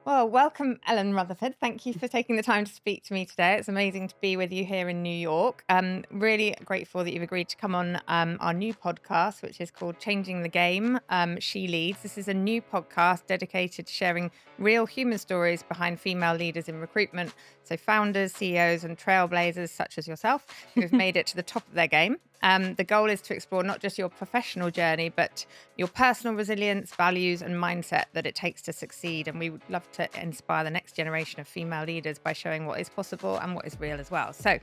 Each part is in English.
Well, welcome, Ellen Rutherford. Thank you for taking the time to speak to me today. It's amazing to be with you here in New York. Really grateful that you've agreed to come on our new podcast, which is called Changing the Game. She Leads. This is a new podcast dedicated to sharing real human stories behind female leaders in recruitment. So, founders, CEOs, and trailblazers such as yourself who've made it to the top of their game. The goal is to explore not just your professional journey, but your personal resilience, values, and mindset that it takes to succeed. And we would love to inspire the next generation of female leaders by showing what is possible and what is real as well. So,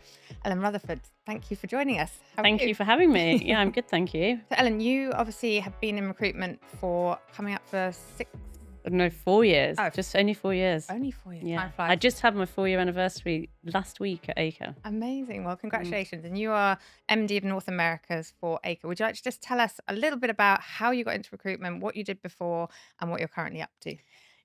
Ellen Rutherford, thank you for joining us. How are Thank you? you for having me. Yeah, I'm good, thank you. So, Ellen, you obviously have been in recruitment for coming up for No, 4 years. Oh, Just only 4 years. only 4 years. Yeah. Time flies. I just had my 4-year anniversary last week at Acre. Amazing. Well, Mm. congratulations. And you are MD of North Americas for Acre. Would you like to just tell us a little bit about how you got into recruitment, what you did before, and what you're currently up to?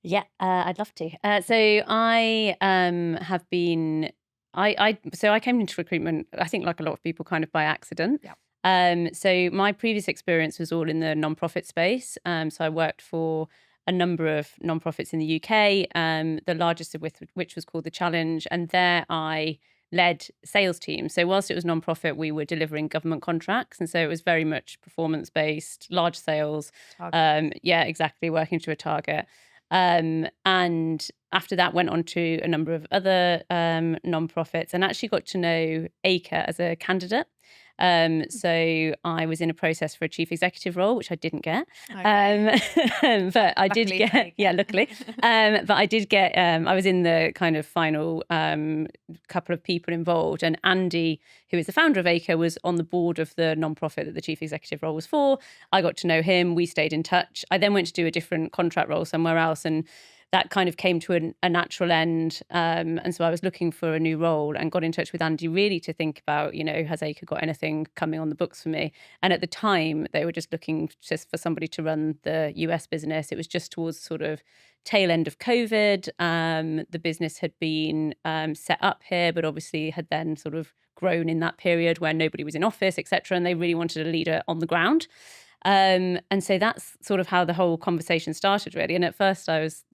Yeah, I'd love to. So I have been I came into recruitment, I think like a lot of people, kind of by accident. Yeah. So my previous experience was all in the nonprofit space. So I worked for a number of nonprofits in the UK, the largest of which was called The Challenge. And there I led sales teams. So whilst it was nonprofit, we were delivering government contracts. And so it was very much performance based, large sales. Target. Yeah, exactly, working to a target. And after that, went on to a number of other nonprofits and actually got to know Acre as a candidate. So I was in a process for a chief executive role, which I didn't get. Okay. But I did Luckily for get, Acre. yeah, luckily. But I did get, I was in the kind of final couple of people involved. And Andy, who is the founder of Acre, was on the board of the nonprofit that the chief executive role was for. I got to know him. We stayed in touch. I then went to do a different contract role somewhere else. And that kind of came to a natural end. And so I was looking for a new role and got in touch with Andy really to think about, has Acre got anything coming on the books for me? And at the time, they were just looking just for somebody to run the US business. It was just towards sort of tail end of COVID. The business had been set up here, but obviously had then sort of grown in that period where nobody was in office, etc. And they really wanted a leader on the ground. And so that's sort of how the whole conversation started, really. And at first I was,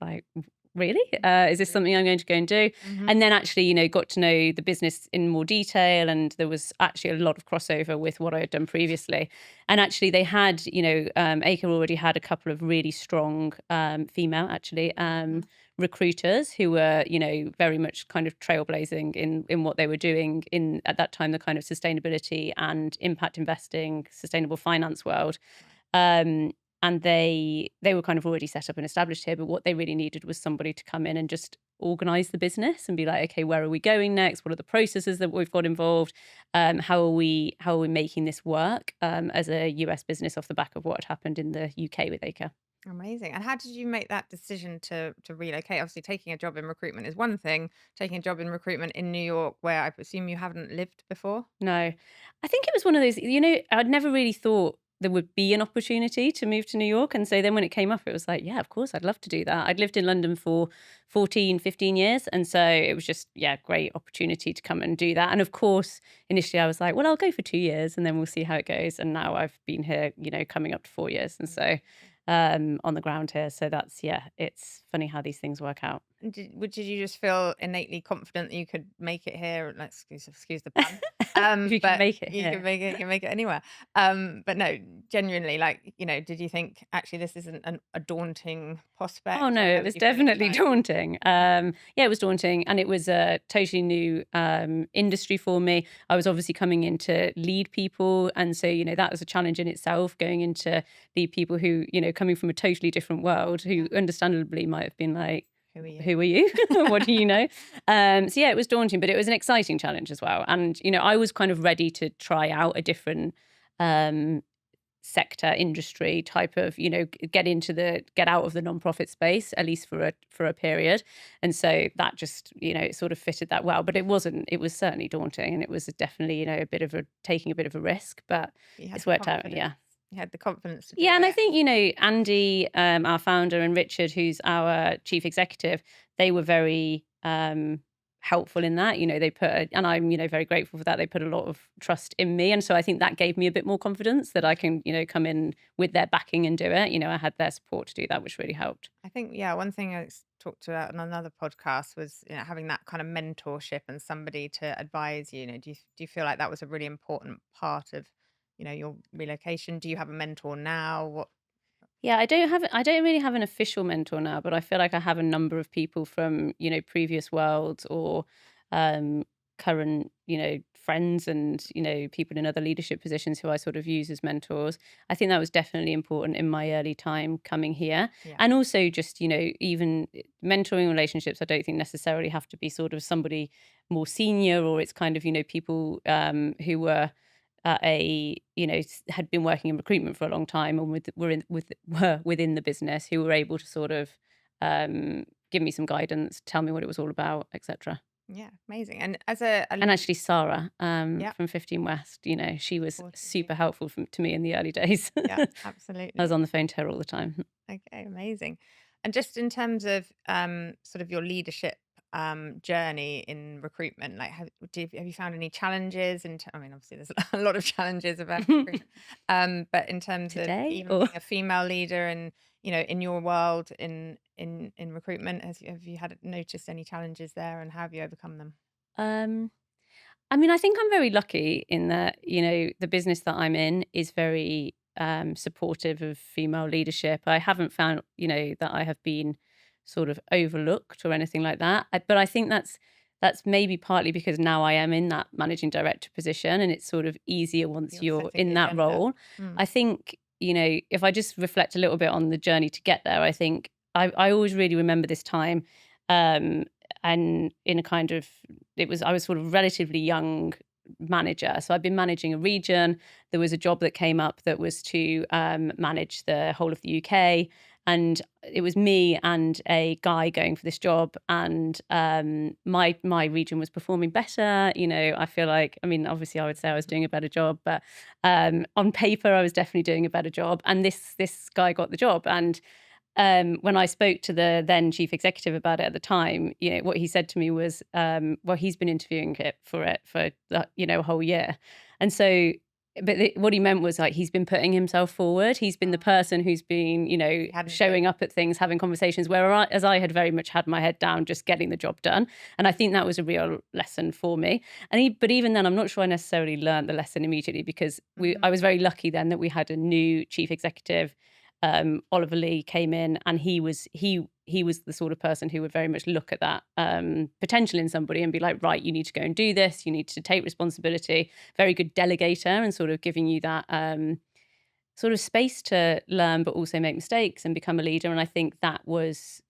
like, really? Is this something I'm going to go and do? Mhm. And then actually, got to know the business in more detail. And there was actually a lot of crossover with what I had done previously. And actually they had, Acre already had a couple of really strong female, actually, recruiters who were, very much kind of trailblazing in what they were doing in, at that time, the kind of sustainability and impact investing, sustainable finance world. And they were kind of already set up and established here, but what they really needed was somebody to come in and just organize the business and be like, okay, where are we going next? What are the processes that we've got involved? How are we making this work as a US business off the back of what had happened in the UK with Acre? Amazing. And how did you make that decision to relocate? Obviously, taking a job in recruitment is one thing. Taking a job in recruitment in New York, where I presume you haven't lived before. No, I think it was one of those, I'd never really thought there would be an opportunity to move to New York. And so then when it came up, it was like, yeah, of course, I'd love to do that. I'd lived in London for 14, 15 years. And so it was just, yeah, great opportunity to come and do that. And of course, initially I was like, well, I'll go for 2 years and then we'll see how it goes. And now I've been here, coming up to 4 years. And so on the ground here. So that's, yeah, it's funny how these things work out. And did you just feel innately confident that you could make it here? Like, excuse the pun. If you can But make it you here. can make it. You can make it anywhere. But no, genuinely, like, did you think actually this isn't a daunting Oh, prospect, no, or it have was you found it definitely exciting? daunting. Yeah, it was daunting, and it was a totally new industry for me. I was obviously coming in to lead people, and so, that was a challenge in itself, going into lead people who, coming from a totally different world, who understandably might have been like, Who are you? who are you? What do you know? So yeah, it was daunting, but it was an exciting challenge as well. And, I was kind of ready to try out a different um, sector, industry type of, get out of the nonprofit space, at least for a period. And so that just, it sort of fitted that well. But it was certainly daunting, and it was definitely, taking a bit of a risk, but You had it's the worked out. confidence. Yeah. You had the confidence to do Yeah, and I it. think, Andy, our founder, and Richard, who's our chief executive, they were very helpful in that. They and I'm, very grateful for that. They put a lot of trust in me. And so I think that gave me a bit more confidence that I can, come in with their backing and do it. I had their support to do that, which really helped. I think, yeah, one thing I talked about on another podcast was, having that kind of mentorship and somebody to advise you. Do you feel like that was a really important part of, your relocation? Do you have a mentor now? What? Yeah, I don't really have an official mentor now, but I feel like I have a number of people from, previous worlds or um current, friends and, people in other leadership positions who I sort of use as mentors. I think that was definitely important in my early time coming here. Yeah. And also just, even mentoring relationships, I don't think necessarily have to be sort of somebody more senior, or it's kind of, people who were at had been working in recruitment for a long time and were within the business, who were able to sort of give me some guidance, tell me what it was all about, etc. Yeah, amazing. And as a And lead, actually, Sarah yeah, from 15 West, she was supported you. super helpful to me in the early days. Yeah, I was absolutely. on the phone to her all the time. Okay, amazing. And just in terms of sort of your leadership journey in recruitment, like have you found any challenges? I mean, obviously there's a lot of challenges about recruitment, but in terms of Today, even or being a female leader and in your world in recruitment, have you had noticed any challenges there, and how have you overcome them? um, I mean, I think I'm very lucky in that, the business that I'm in is very supportive of female leadership. I haven't found, that I have been sort of overlooked or anything like that. But I think that's maybe partly because now I am in that managing director position, and it's sort of easier once You're you're setting the in that agenda. role. Mm. I think, if I just reflect a little bit on the journey to get there, I think I always really remember this time. Um, and in a kind of I was sort of relatively young manager. So I'd been managing a region. There was a job that came up that was to manage the whole of the UK. And it was me and a guy going for this job. And my region was performing better. I feel like, I mean, obviously I would say I was doing a better job, but on paper I was definitely doing a better job. And this guy got the job. And when I spoke to the then chief executive about it at the time, what he said to me was, well, he's been interviewing for a whole year. And so, but what he meant was like, he's been putting himself forward. He's been the person who's been, You hadn't done. showing up at things, having conversations, whereas I had very much had my head down, just getting the job done. And I think that was a real lesson for me. But even then, I'm not sure I necessarily learned the lesson immediately, because I was very lucky then that we had a new chief executive. Oliver Lee came in, and he was the sort of person who would very much look at that potential in somebody and be like, right, you need to go and do this. You need to take responsibility. Very good delegator, and sort of giving you that sort of space to learn, but also make mistakes and become a leader. And I think I was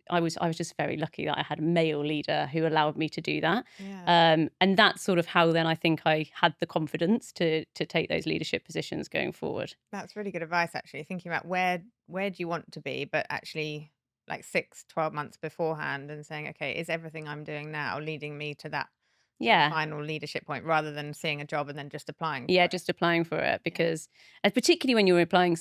just very lucky that I had a male leader who allowed me to do that. Yeah. And that's sort of how then I think I had the confidence to take those leadership positions going forward. That's really good advice, actually, thinking about where do you want to be, but actually like 6, 12 months beforehand and saying, okay, is everything I'm doing now leading me to that sort of Yeah. final leadership point, rather than seeing a job and then just applying Yeah, for it. just applying for it, Yeah. because particularly when you're applying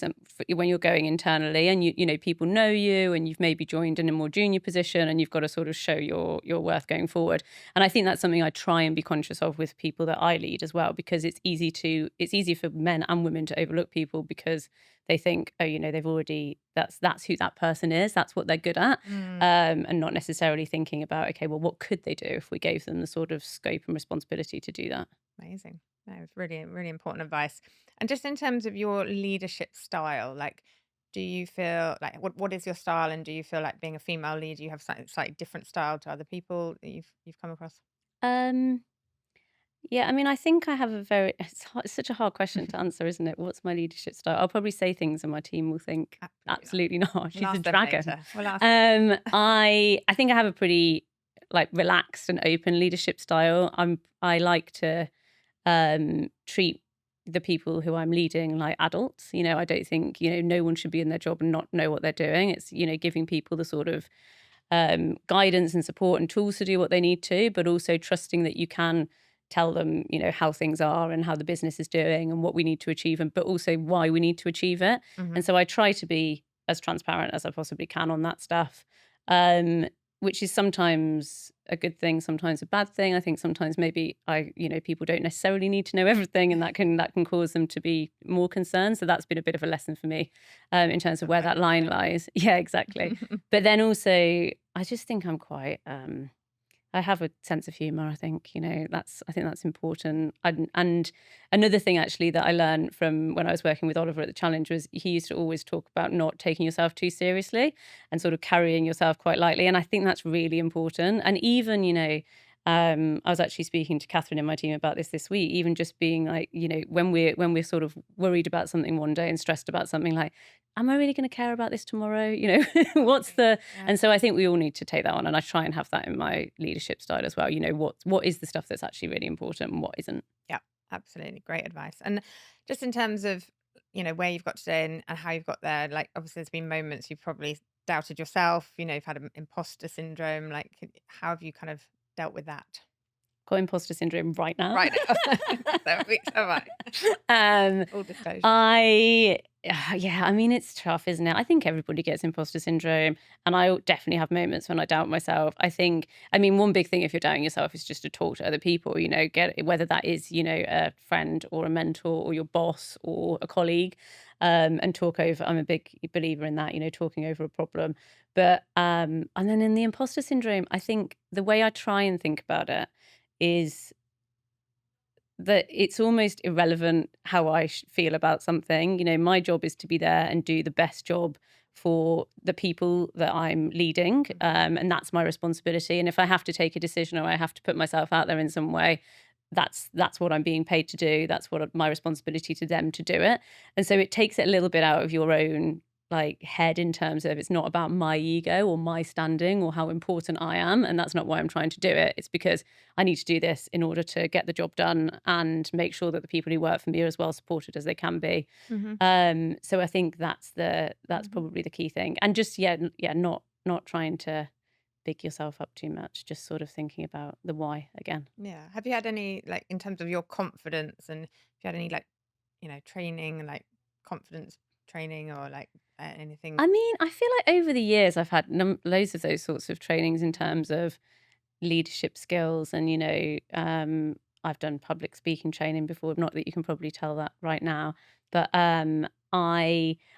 when you're going internally, and people know you, and you've maybe joined in a more junior position, and you've got to sort of show your worth going forward. And I think that's something I try and be conscious of with people that I lead as well, because it's easy for men and women to overlook people, because they think, oh, they've already, that's who that person is, that's what they're good at, Mm, and not necessarily thinking about, okay, well, what could they do if we gave them the sort of scope and responsibility to do that. amazing. No, it's really, really important advice. And just in terms of your leadership style, like, do you feel like what is your style, and do you feel like being a female leader, you have slightly different style to other people that you've come across? Um, Yeah, I mean, I think I have a very it's such a hard question to answer, isn't it? What's my leadership style? I'll probably say things and my team will think, Absolutely not. absolutely not. We'll She's a ask them dragon. later. We'll ask. I think I have a pretty like relaxed and open leadership style. I like to treat the people who I'm leading like adults. I don't think, no one should be in their job and not know what they're doing. It's, giving people the sort of guidance and support and tools to do what they need to, but also trusting that you can tell them, how things are and how the business is doing and what we need to achieve, and but also why we need to achieve it. Mhm. And so I try to be as transparent as I possibly can on that stuff, which is sometimes a good thing, sometimes a bad thing. I think sometimes maybe people don't necessarily need to know everything, and that can cause them to be more concerned. So that's been a bit of a lesson for me in terms of where that line lies. Yeah, exactly. But then also, I just think I'm quite. I have a sense of humor. I think I think that's important. And another thing actually that I learned from when I was working with Oliver at the Challenge was he used to always talk about not taking yourself too seriously and sort of carrying yourself quite lightly. And I think that's really important. And even I was actually speaking to Catherine in my team about this week. Even just being like, when we're sort of worried about something one day and stressed about something, like, am I really going to care about this tomorrow? What's the Yeah. And so I think we all need to take that on, and I try and have that in my leadership style as well. What is the stuff that's actually really important and what isn't. Yeah, absolutely. Great advice. And just in terms of, where you've got today and how you've got there, like obviously there's been moments you've probably doubted yourself, you've had an imposter syndrome. Like, how have you kind of dealt with that? Got imposter syndrome right now. Right now. So have I. um, Full disclosure. yeah, I mean, it's tough, isn't it? I think everybody gets imposter syndrome, and I definitely have moments when I doubt myself. I mean, one big thing if you're doubting yourself is just to talk to other people, get whether that is, a friend or a mentor or your boss or a colleague, and talk over. I'm a big believer in that, talking over a problem. But, and then in the imposter syndrome, I think the way I try and think about it is that it's almost irrelevant how I feel about something. My job is to be there and do the best job for the people that I'm leading, and that's my responsibility. And if I have to take a decision or I have to put myself out there in some way, that's what I'm being paid to do. That's what my responsibility to them to do it. And so it takes it a little bit out of your own head in terms of it's not about my ego or my standing or how important I am. And that's not why I'm trying to do it. It's because I need to do this in order to get the job done and make sure that the people who work for me are as well supported as they can be. Hmm. So I think that's probably the key thing. And just not trying to big yourself up too much, just sort of thinking about the why again. Yeah. Have you had any, like, in terms of your confidence, and have you had any, like, training, like confidence training, or like anything? I mean, I feel like over the years I've had loads of those sorts of trainings in terms of leadership skills, and I've done public speaking training before. Not that you can probably tell that right now, but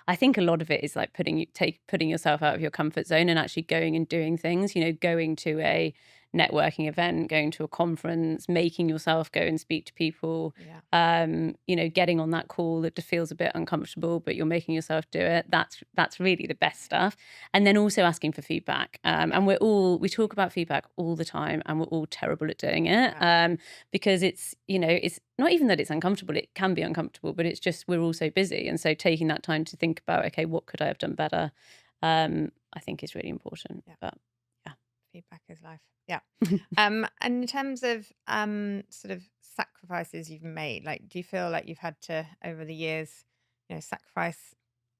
I think a lot of it is like putting yourself out of your comfort zone and actually going and doing things. Going to a networking event, going to a conference, making yourself go and speak to people. Yeah. Getting on that call that just feels a bit uncomfortable, but you're making yourself do it. That's really the best stuff. And then also asking for feedback. And we talk about feedback all the time, and we're all terrible at doing it. Yeah. Because it's not even that it's uncomfortable. It can be uncomfortable, but it's just we're all so busy. And so taking that time to think about, okay, what could I have done better? I think is really important. Yeah. But Feedback is life. Yeah. And in terms of sort of sacrifices you've made, like, do you feel like you've had to, over the years, sacrifice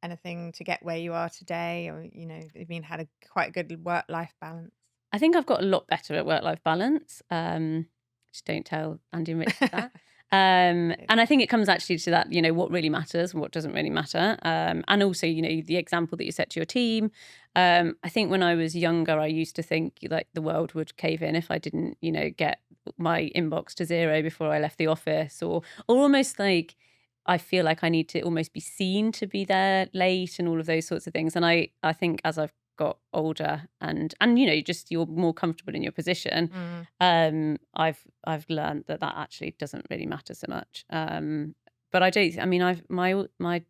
anything to get where you are today, or you've had a quite a good work-life balance? I think I've got a lot better at work-life balance. Just don't tell Andy and Richard that. And I think it comes actually to that, what really matters and what doesn't really matter. And also, the example that you set to your team. I think when I was younger, I used to think like the world would cave in if I didn't, get my inbox to zero before I left the office, or almost like I feel like I need to almost be seen to be there late and all of those sorts of things. And I think as I've got older and just you're more comfortable in your position, Mm. I've learned that actually doesn't really matter so much. But I mean, my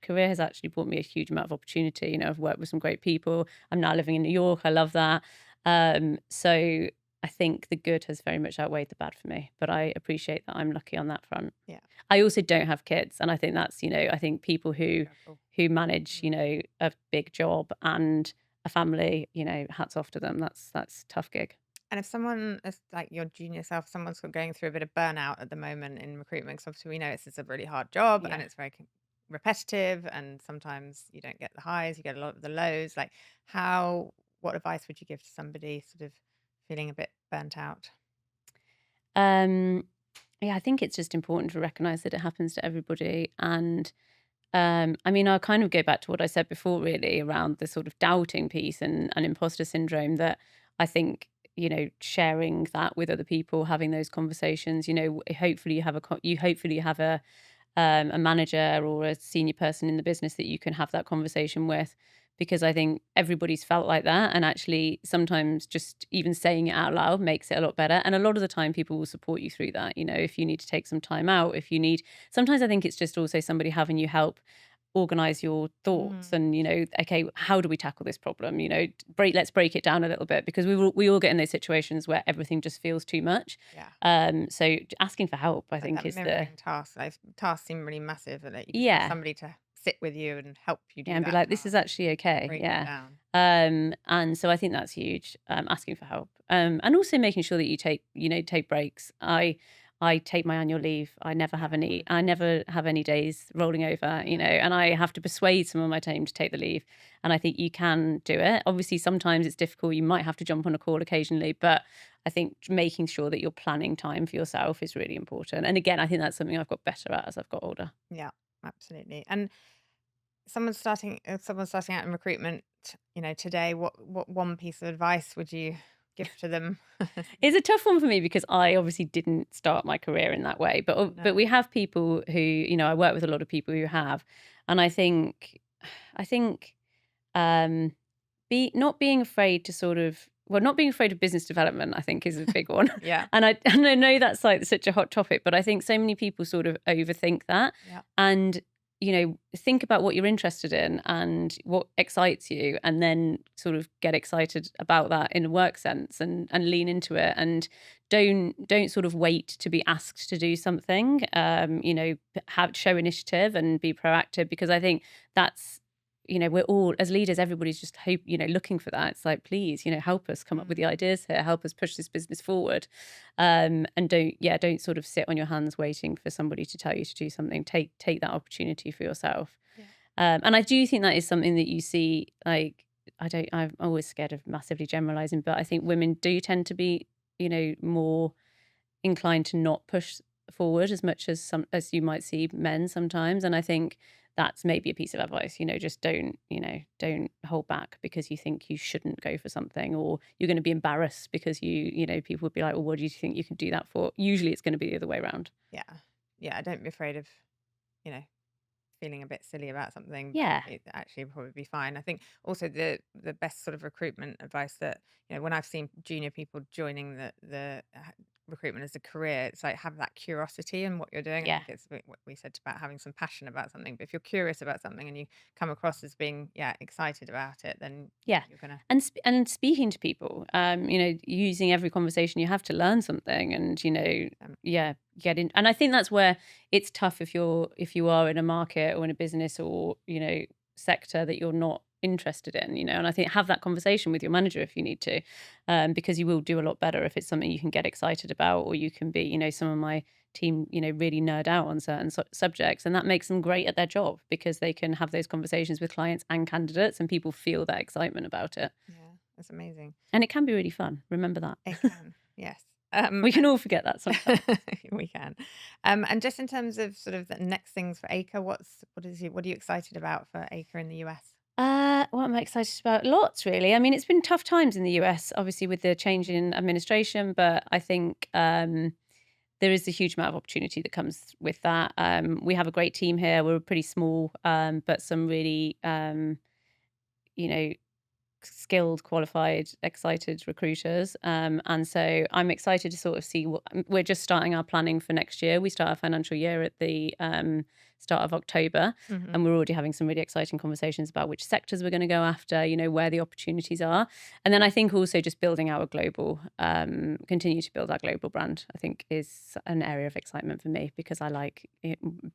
career has actually brought me a huge amount of opportunity. I've worked with some great people. I'm now living in New York. I love that. So I think the good has very much outweighed the bad for me, but I appreciate that I'm lucky on that front. Yeah. I also don't have kids, and I think that's, I think people who Careful. manage, a big job and a family, hats off to them. That's a tough gig. And if someone is like your junior self, someone's going through a bit of burnout at the moment in recruitment, because obviously we know it's a really hard job, and Yeah. it's very repetitive, and sometimes you don't get the highs, you get a lot of the lows. Like, what advice would you give to somebody sort of feeling a bit burnt out? Um, yeah, I think it's just important to recognize that it happens to everybody. And I mean, I'll kind of go back to what I said before, really, around the sort of doubting piece and imposter syndrome, that I think sharing that with other people, having those conversations. Hopefully you have a manager or a senior person in the business that you can have that conversation with, because I think everybody's felt like that, and actually sometimes just even saying it out loud makes it a lot better. And a lot of the time people will support you through that. If you need to take some time out, if you need, sometimes I think it's just also somebody having you help organize your thoughts, Mm, and okay, how do we tackle this problem? Let's break it down a little bit, because we all get in those situations where everything just feels too much. yeah. So asking for help, I Like think, that is the mirroring task. Like tasks seem really massive, and that you just have yeah. somebody to sit with you and help you Yeah, do and be that like, this is task, actually okay. break it Yeah. down. And so I think that's huge. Asking for help. And also making sure that you take breaks. I take my annual leave. Yeah, I likewise. never have any days rolling over, and I have to persuade some of my team to take the leave. And I think you can do it. Obviously, sometimes it's difficult. You might have to jump on a call occasionally, but I think making sure that you're planning time for yourself is really important. And again, I think that's something I've got better at as I've got older. Yeah, absolutely. And someone starting out in recruitment, today, what one piece of advice would you give to them? It's a tough one for me because I obviously didn't start my career in that way, but No. we have people who, I work with a lot of people who have, and I think um be not being afraid to sort of, well, not being afraid of business development, I think, is a big one. Yeah. And I know that's like such a hot topic, but I think so many people sort of overthink that. Yeah. And think about what you're interested in and what excites you, and then sort of get excited about that in a work sense, and lean into it, and don't sort of wait to be asked to do something. Have show initiative and be proactive, because I think that's, we're all, as leaders, everybody's just looking for that. It's like, please, help us come up with the Mm, ideas here, help us push this business forward. And don't sort of sit on your hands waiting for somebody to tell you to do something. Take that opportunity for yourself. yeah. And I do think that is something that you see, like, I'm always scared of massively generalizing, but I think women do tend to be, more inclined to not push forward as much as you might see men sometimes. And I think that's maybe a piece of advice. Just don't hold back because you think you shouldn't go for something, or you're going to be embarrassed because people would be like, well, what do you think you can do that for? Usually it's going to be the other way around. Yeah. Yeah. Don't be afraid of, you know, feeling a bit silly about something, but Yeah. it actually probably be fine. I think also the best sort of recruitment advice that, when I've seen junior people joining the recruitment as a career, it's like have that curiosity in what you're doing. I Yeah. think it's what we said about having some passion about something. But if you're curious about something and you come across as being, yeah, excited about it, then Yeah. you're gonna. And speaking to people, using every conversation you have to learn something, and yeah, get in. And I think that's where it's tough if you are in a market or in a business or sector that you're not interested in, and I think have that conversation with your manager if you need to, because you will do a lot better if it's something you can get excited about, or you can be, some of my team, really nerd out on certain subjects, and that makes them great at their job because they can have those conversations with clients and candidates, and people feel that excitement about it. Yeah, that's amazing. And it can be really fun. Remember that. It can, yes. We can all forget that sometimes. We can. And just in terms of sort of the next things for Acre, what are you excited about for Acre in the US? What am I excited about? Lots, really. I mean, it's been tough times in the US, obviously, with the change in administration, but I think there is a huge amount of opportunity that comes with that. We have a great team here. We're pretty small, but some really, you know, skilled, qualified, excited recruiters. And so I'm excited to sort of see what we're just starting our planning for next year. We start our financial year at the start of October, Hmm. and we're already having some really exciting conversations about which sectors we're going to go after, where the opportunities are. And then I think also just building our continue to build our global brand, I think is an area of excitement for me, because I like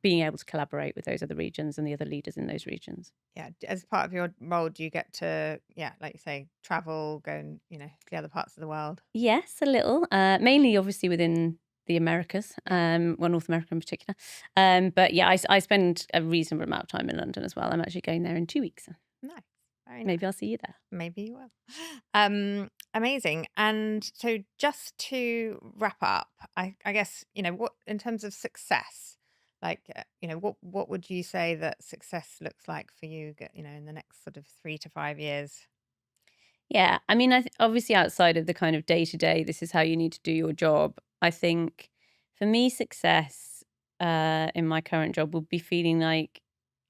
being able to collaborate with those other regions and the other leaders in those regions. Yeah, as part of your role, do you get to, yeah, like you say, travel, go and, the other parts of the world? Yes, a little. Mainly, obviously, within the Americas, Yeah. well, North America in particular. But yeah, I spend a reasonable amount of time in London as well. I'm actually going there in 2 weeks. Nice. Very nice. Maybe I'll see you there. Maybe you will. Amazing. And so just to wrap up, I guess, what in terms of success, like, what would you say that success looks like for you, in the next sort of 3 to 5 years? Yeah, I mean, obviously outside of the kind of day to day, this is how you need to do your job. I think for me, success in my current job would be feeling like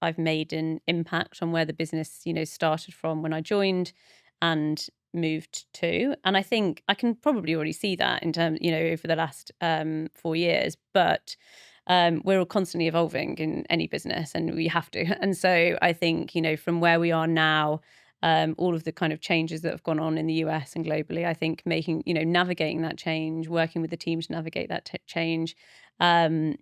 I've made an impact on where the business, started from when I joined and moved to. And I think I can probably already see that in terms, over the last 4 years. But we're all constantly evolving in any business, and we have to. And so I think, from where we are now, all of the kind of changes that have gone on in the US and globally, I think making, navigating that change, working with the team to navigate that change, um,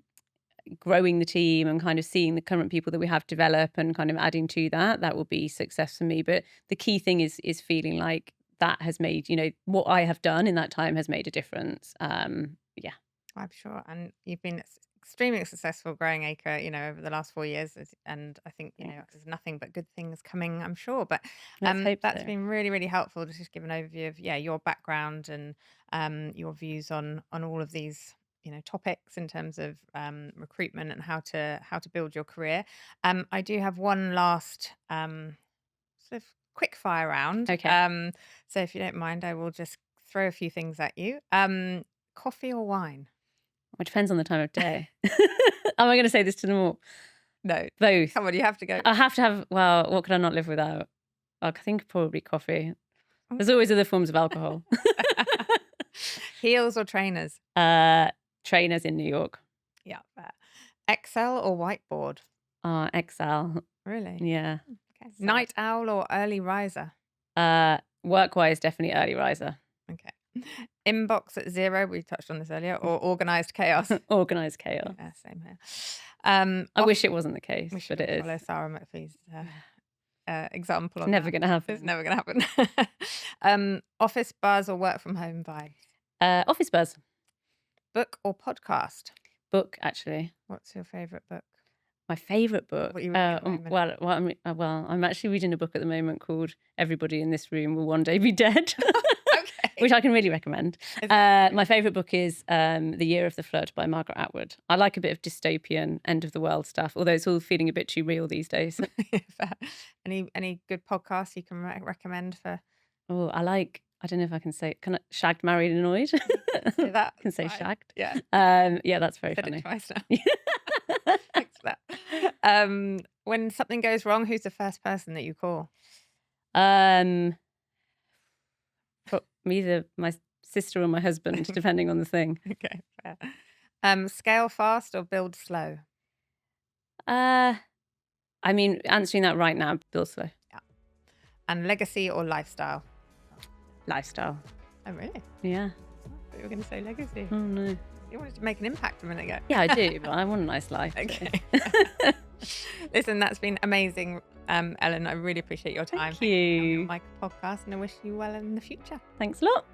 growing the team and kind of seeing the current people that we have develop and kind of adding to that, that will be success for me. But the key thing is feeling like that has made, what I have done in that time has made a difference. Yeah. I'm sure. And you've been extremely successful growing Acre, over the last 4 years. And I think, Thanks. there's nothing but good things coming, I'm sure. But Let's hope that's so. been really, really helpful to just give an overview of, your background and your views on all of these, topics in terms of recruitment and how to build your career. I do have one last sort of quick fire round. Okay. So if you don't mind, I will just throw a few things at you. Coffee or wine? It depends on the time of day. Am I going to say this to them all? No. Both. Come on, you have to go. I have to have, well, what could I not live without? I think probably coffee. There's Okay. always other forms of alcohol. Heels or trainers? Trainers in New York. Yeah, fair. Excel or whiteboard? Excel. Really? Yeah. Okay. So, Night owl or early riser? work-wise, definitely early riser. Okay. Inbox at zero, we touched on this earlier, or organized chaos? Organised chaos. Yeah, same here. I wish it wasn't the case, We but should it is. follow Sarah McPhee's example on Never that. going to happen. It's never going to happen. Office buzz or work from home vibe? Office buzz. Book or podcast? Book, actually. What's your favorite book? My favourite book. What are you reading at the moment? I'm actually reading a book at the moment called "Everybody in This Room Will One Day Be Dead," Okay. which I can really recommend. Is it My favourite book is "The Year of the Flood" by Margaret Atwood. I like a bit of dystopian, end of the world stuff, although it's all feeling a bit too real these days. fair? Any good podcasts you can recommend for? Oh, I don't know if I can say. Can I, Shagged, Married, Annoyed? Say that. I can say fine. shagged. Yeah. Yeah, that's very Said funny. it twice now. Thanks for that. When something goes wrong, who's the first person that you call? Either my sister or my husband, depending on the thing. Okay, fair. Scale fast or build slow? I mean, answering that right now, Bill Slow. Yeah. And legacy or lifestyle? Lifestyle. Oh, really? Yeah. I thought you were going to say legacy. Oh, no. You wanted to make an impact a minute ago. Yeah, I do, but I want a nice life. Okay. Listen, that's been amazing, Ellen. I really appreciate your time. Thank you. On my podcast, and I wish you well in the future. Thanks a lot.